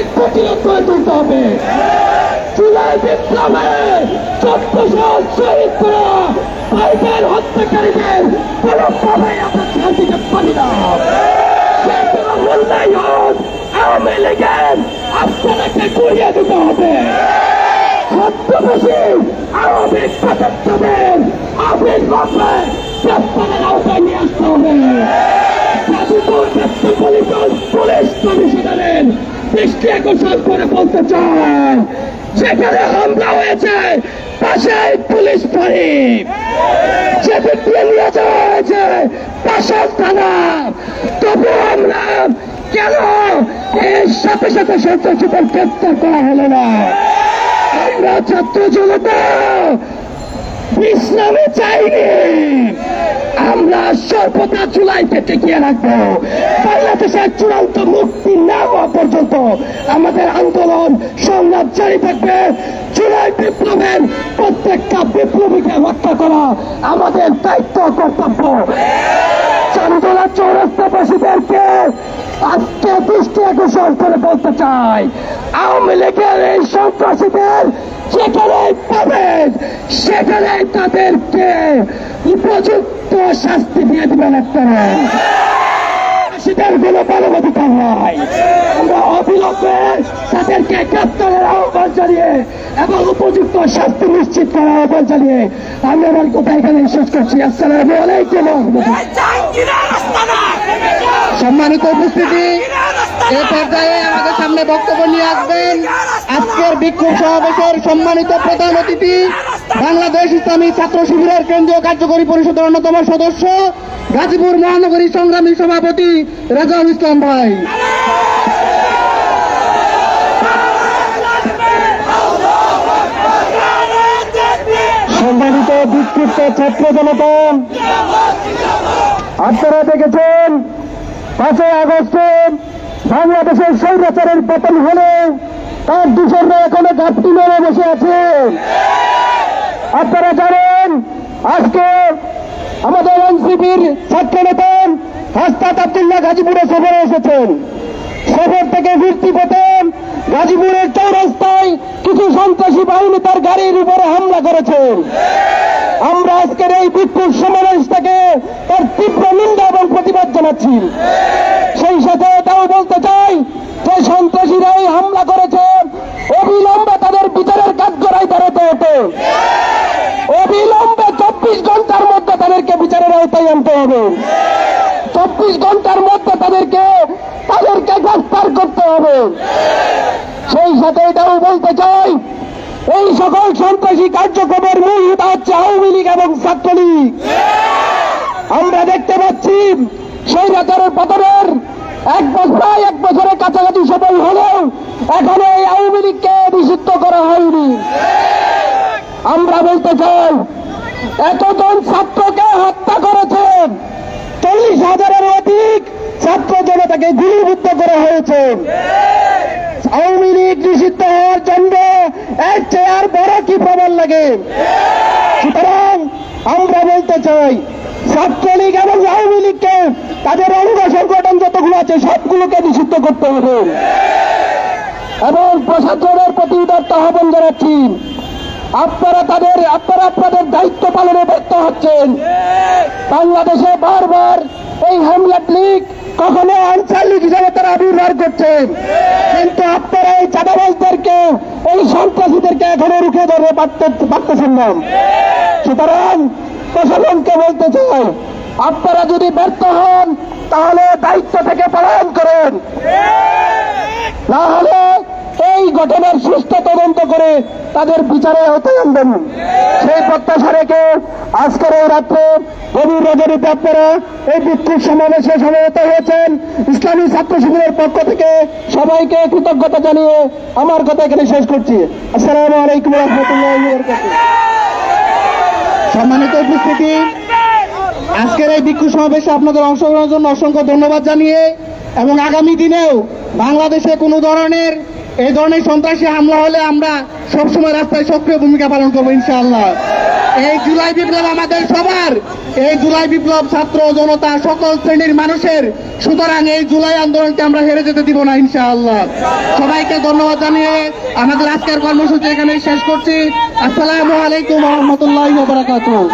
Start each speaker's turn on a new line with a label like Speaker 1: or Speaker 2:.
Speaker 1: আমাদের প্রতিরোধ করে তুলতে হবে। জুলাই বিপ্লবে 1400 শহীদ করা ভাইদের হত্যাকারীদের কোনোভাবেই আমরা ছেড়ে দিতে পারি না। সে কোনো মূল্যই হোক আওয়ামী লীগের আপনাকে ঘুরিয়ে দিতে হবে। ছদ্মবেশী আওয়ামী প্রতিষ্ঠানের আবির্ভাবে গ্রেপ্তারের আওতায় নিয়ে আসতে হবে। গাজীপুর মেট্রোপলিটন পুলিশ কমিশনারের দৃষ্টি আকর্ষণ করে বলতে চাই, যেখানে হামলা হয়েছে পাশে পুলিশ ফাঁড়ি, যেদিকে নিয়ে যাওয়া হয়েছে পাশাল থানা, তবু আমরা কেন এর সাথে সাথে সন্ত্রাসীদের গ্রেপ্তার করা হলো না? আমরা ছাত্র জনতা বিশ্রামে চাইনি, আমরা সর্বদা জুলাইকে টিকিয়ে রাখবো। বাংলাদেশের চূড়ান্ত মুক্তি না হওয়া পর্যন্ত আমাদের আন্দোলন সংগ্রাম জারি থাকবে। জুলাই বিপ্লবের প্রত্যেকটা বিপ্লবীকে রক্ষা করা আমাদের দায়িত্ব কর্তব্য। চান্দোলা চৌরাস্তাবাসীদেরকে আজকে দৃষ্টি আকর্ষণ করে বলতে চাই, আওয়ামী লীগের এই সন্ত্রাসীদের যেখানে পাবেন সেখানে তাদেরকে উপযুক্ত শাস্তি দিয়ে দিবেন আপনারা। সেটার কোনো মানবাধিকার নয়। আমরা অবিলম্বে তাদেরকে গ্রেপ্তারের আহ্বান জানিয়ে এবং উপযুক্ত শাস্তি নিশ্চিত করার আহ্বান জানিয়ে আমি আমার কথা এখানে শেষ করছি। আসসালামু আলাইকুম।
Speaker 2: সম্মানিত উপস্থিতি, এ পর্যায়ে আমাদের সামনে বক্তব্য নিয়ে আসবেন আজকের বিক্ষোভ সমাবেশের সম্মানিত প্রধান অতিথি, বাংলাদেশ ইসলামী ছাত্র শিবিরের কেন্দ্রীয় কার্যকরী পরিষদের অন্যতম সদস্য, গাজীপুর মহানগরী সংগ্রামী সভাপতি রেজাউল ইসলাম ভাই।
Speaker 1: সম্মানিত বিক্ষিপ্ত ছাত্র জনতা, আপনারা দেখেছেন 5ই আগস্টে বাংলাদেশের স্বৈরাচারের পতন হলে তার দূষণরা এখনো ঘাপটি মেরে বসে আছে। আপনারা জানেন আজকে আমাদের এনসিপির ছাত্র নেতা হাসনাত আব্দুল্লাহ গাজীপুরে সফরে এসেছেন। সফর থেকে ফিরতি পথে গাজীপুরের চৌরাস্তায় কিছু সন্ত্রাসী বাহিনী তার গাড়ির উপরে হামলা করেছেন। আমরা আজকের এই বিক্ষোভ সমাবেশ থেকে তার তীব্র নিন্দা এবং প্রতিবাদ জানাচ্ছি। সেই সাথে এটাও বলতে চাই যে সন্ত্রাসীরা এই হামলা করেছে, অবিলম্বে তাদের বিচারের কাঠগড়ায় দাঁড়াতে হতো। অবিলম্বে 24 ঘন্টার মধ্যে তাদেরকে বিচারের আওতায় আনতে হবে। 24 ঘন্টার মধ্যে তাদেরকে গ্রেফতার করতে হবে। সেই সাথে এটাও বলতে চাই, এই সকল সন্ত্রাসী কার্যক্রমের মূল হোতা হচ্ছে আওয়ামী লীগ এবং ছাত্রলীগ। আমরা দেখতে পাচ্ছি স্বৈরাচারের পতনের প্রায় এক বছরের কাছাকাছি সময় হলেও এখনো এই আওয়ামী লীগকে নিষিদ্ধ করা হয়নি। আমরা বলতে চাই, এতজন ছাত্রকে হত্যা করেছেন, 40,000-এর অধিক ছাত্র জনতাকে গুলিবিদ্ধ করা হয়েছে। আওয়ামী লীগ নিষিদ্ধ হওয়ার জন্য এর চেয়ে আর বড় কি প্রমাণ লাগে? সুতরাং আমরা বলতে চাই, ছাত্রলীগ এবং আওয়ামী লীগকে তাদের অঙ্গ সংগঠন যতগুলো আছে সবগুলোকে নিষিদ্ধ করতে হবে এবং প্রশাসনের প্রতি উদারতা আহ্বান জানাচ্ছি। আপনারা আপনাদের দায়িত্ব পালনে ব্যর্থ হচ্ছেন। বাংলাদেশে বারবার এই হ্যামলেট লীগ, কখনো আনসার লীগ হিসাবে তারা আবির্ভাব করছেন, কিন্তু আপনারা এই চাঁদাবাজদেরকে, এই সন্ত্রাসীদেরকে এখনো রুখে ধরে পারতেছেন না। সুতরাং প্রশাসনকে বলতে চাই, আপনারা যদি ব্যর্থ হন তাহলে দায়িত্ব থেকে পলায়ন করেন, না হলে এই ঘটনার সুষ্ঠু তদন্ত করে তাদের বিচারে হতে আনবেন। সেই প্রত্যাশা রেখে আজকের এই রাত্রে গভীর রজনীতে আপনারা এই বিক্ষোভ সমাবেশে সমবেত হয়েছেন। ইসলামী ছাত্র শিবিরের পক্ষ থেকে সবাইকে কৃতজ্ঞতা জানিয়ে আমার কথা এখানে শেষ করছি। আসসালামু আলাইকুম ওয়া রাহমাতুল্লাহি ওয়া বারাকাতুহু।
Speaker 2: সম্মানিত উপস্থিতি, আজকের এই বিক্ষোভ সমাবেশে আপনাদের অংশগ্রহণের জন্য অসংখ্য ধন্যবাদ জানিয়ে এবং আগামী দিনেও বাংলাদেশে কোনো ধরনের এই ধরনের সন্ত্রাসী হামলা হলে আমরা সবসময় রাস্তায় সক্রিয় ভূমিকা পালন করবো ইনশাআল্লাহ। এই জুলাই বিপ্লব আমাদের সবার, এই জুলাই বিপ্লব ছাত্র জনতা সকল শ্রেণীর মানুষের। সুতরাং এই জুলাই আন্দোলনকে আমরা হেরে যেতে দিব না ইনশাআল্লাহ। সবাইকে ধন্যবাদ জানিয়ে আমাদের আজকের কর্মসূচি এখানে শেষ করছি। আসসালামু আলাইকুম ওয়া রাহমাতুল্লাহি ওয়া বারাকাতুহু।